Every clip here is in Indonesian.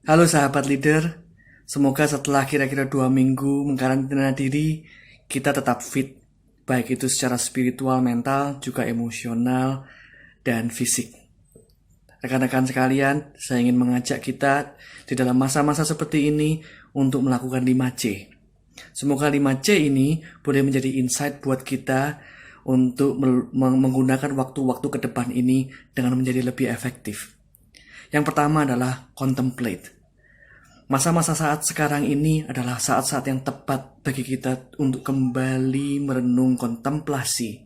Halo sahabat leader, semoga setelah kira-kira 2 minggu mengkarantina diri, kita tetap fit, baik itu secara spiritual, mental, juga emosional, dan fisik. Rekan-rekan sekalian, saya ingin mengajak kita di dalam masa-masa seperti ini untuk melakukan 5C. Semoga 5C ini boleh menjadi insight buat kita untuk menggunakan waktu-waktu ke depan ini dengan menjadi lebih efektif. Yang pertama adalah contemplate. Masa-masa saat sekarang ini adalah saat-saat yang tepat bagi kita untuk kembali merenung kontemplasi.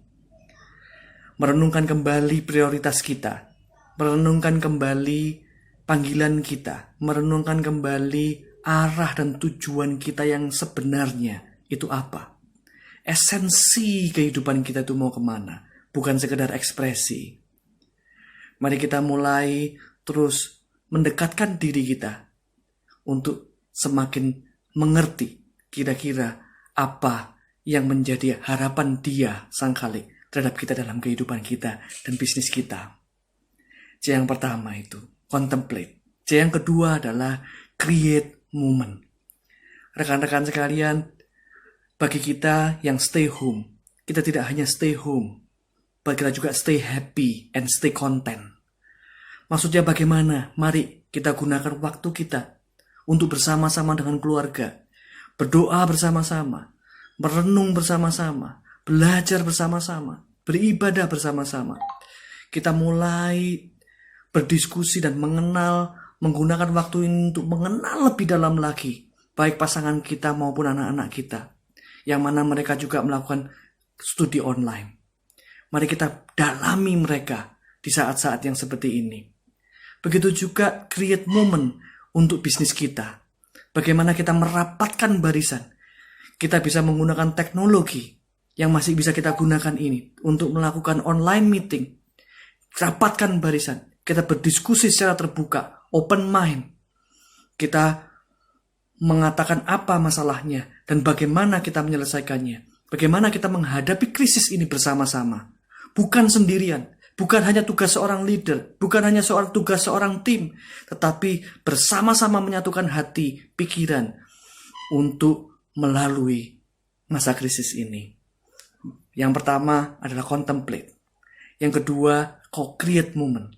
Merenungkan kembali prioritas kita. Merenungkan kembali panggilan kita. Merenungkan kembali arah dan tujuan kita yang sebenarnya itu apa. Esensi kehidupan kita itu mau kemana. Bukan sekedar ekspresi. Mari kita mulai terus mendekatkan diri kita untuk semakin mengerti kira-kira apa yang menjadi harapan Dia Sang Khalik terhadap kita dalam kehidupan kita dan bisnis kita. C yang pertama itu contemplate. C yang kedua adalah create moment. Rekan-rekan sekalian, bagi kita yang stay home, kita tidak hanya stay home, bagi kita juga stay happy and stay content. Maksudnya bagaimana? Mari kita gunakan waktu kita untuk bersama-sama dengan keluarga, berdoa bersama-sama, merenung bersama-sama, belajar bersama-sama, beribadah bersama-sama. Kita mulai berdiskusi dan menggunakan waktu ini untuk mengenal lebih dalam lagi, baik pasangan kita maupun anak-anak kita, yang mana mereka juga melakukan studi online. Mari kita dalami mereka di saat-saat yang seperti ini. Begitu juga create moment untuk bisnis kita. Bagaimana kita merapatkan barisan. Kita bisa menggunakan teknologi yang masih bisa kita gunakan ini untuk melakukan online meeting. Rapatkan barisan. Kita berdiskusi secara terbuka, open mind. Kita mengatakan apa masalahnya dan bagaimana kita menyelesaikannya. Bagaimana kita menghadapi krisis ini bersama-sama. Bukan sendirian. Bukan hanya tugas seorang leader, bukan hanya tugas seorang tim, tetapi bersama-sama menyatukan hati, pikiran untuk melalui masa krisis ini. Yang pertama adalah contemplate. Yang kedua, co-create moment.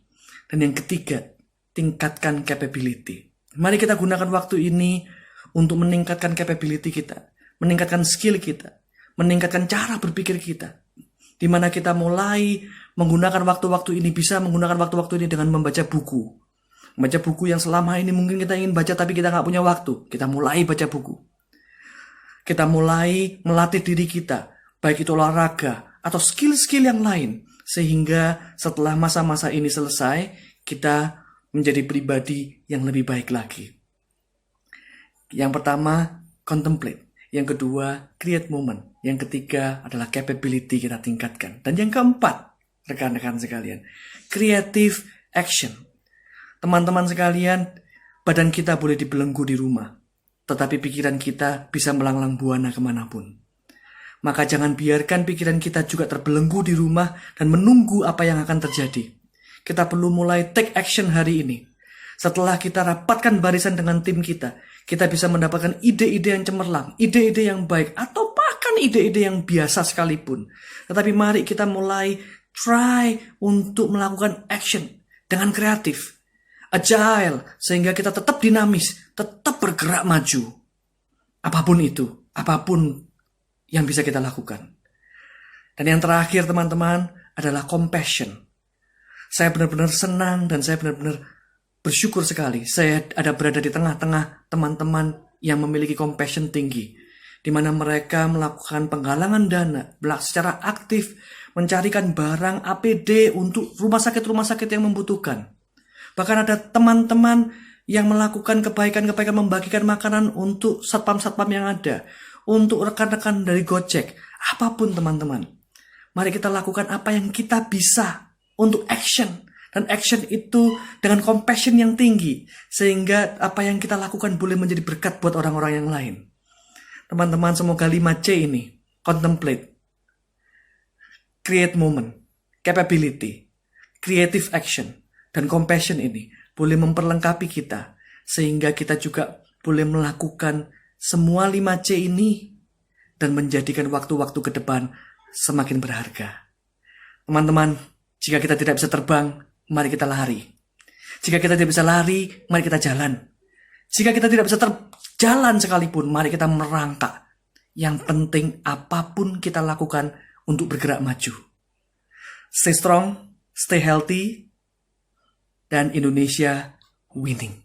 Dan yang ketiga, tingkatkan capability. Mari kita gunakan waktu ini untuk meningkatkan capability kita, meningkatkan skill kita, meningkatkan cara berpikir kita. Di mana kita mulai menggunakan waktu-waktu ini, bisa menggunakan waktu-waktu ini dengan membaca buku. Membaca buku yang selama ini mungkin kita ingin baca tapi kita nggak punya waktu. Kita mulai baca buku. Kita mulai melatih diri kita, baik itu olahraga atau skill-skill yang lain. Sehingga setelah masa-masa ini selesai, kita menjadi pribadi yang lebih baik lagi. Yang pertama, contemplate. Yang kedua, create moment. Yang ketiga adalah capability kita tingkatkan. Dan yang keempat, rekan-rekan sekalian, creative action. Teman-teman sekalian, badan kita boleh dibelenggu di rumah, tetapi pikiran kita bisa melanglang buana kemanapun. Maka jangan biarkan pikiran kita juga terbelenggu di rumah dan menunggu apa yang akan terjadi. Kita perlu mulai take action hari ini. Setelah kita rapatkan barisan dengan tim kita bisa mendapatkan ide-ide yang cemerlang, ide-ide yang baik, atau bahkan ide-ide yang biasa sekalipun. Tetapi mari kita mulai try untuk melakukan action dengan kreatif, agile, sehingga kita tetap dinamis, tetap bergerak maju. Apapun itu, apapun yang bisa kita lakukan. Dan yang terakhir teman-teman adalah compassion. Saya benar-benar senang dan saya benar-benar bersyukur sekali saya berada di tengah-tengah teman-teman yang memiliki compassion tinggi, di mana mereka melakukan penggalangan dana secara aktif, mencarikan barang APD untuk rumah sakit yang membutuhkan. Bahkan ada teman-teman yang melakukan kebaikan-kebaikan, membagikan makanan untuk satpam-satpam yang ada, untuk rekan-rekan dari Gojek, apapun teman-teman. Mari kita lakukan apa yang kita bisa untuk action. Dan action itu dengan compassion yang tinggi. Sehingga apa yang kita lakukan boleh menjadi berkat buat orang-orang yang lain. Teman-teman, semoga 5C ini, contemplate, create moment, capability, creative action, dan compassion ini boleh memperlengkapi kita sehingga kita juga boleh melakukan semua 5C ini dan menjadikan waktu-waktu ke depan semakin berharga. Teman-teman, jika kita tidak bisa terbang, mari kita lari. Jika kita tidak bisa lari, mari kita jalan. Jika kita tidak bisa jalan sekalipun, mari kita merangkak. Yang penting apapun kita lakukan untuk bergerak maju. Stay strong, stay healthy, dan Indonesia winning.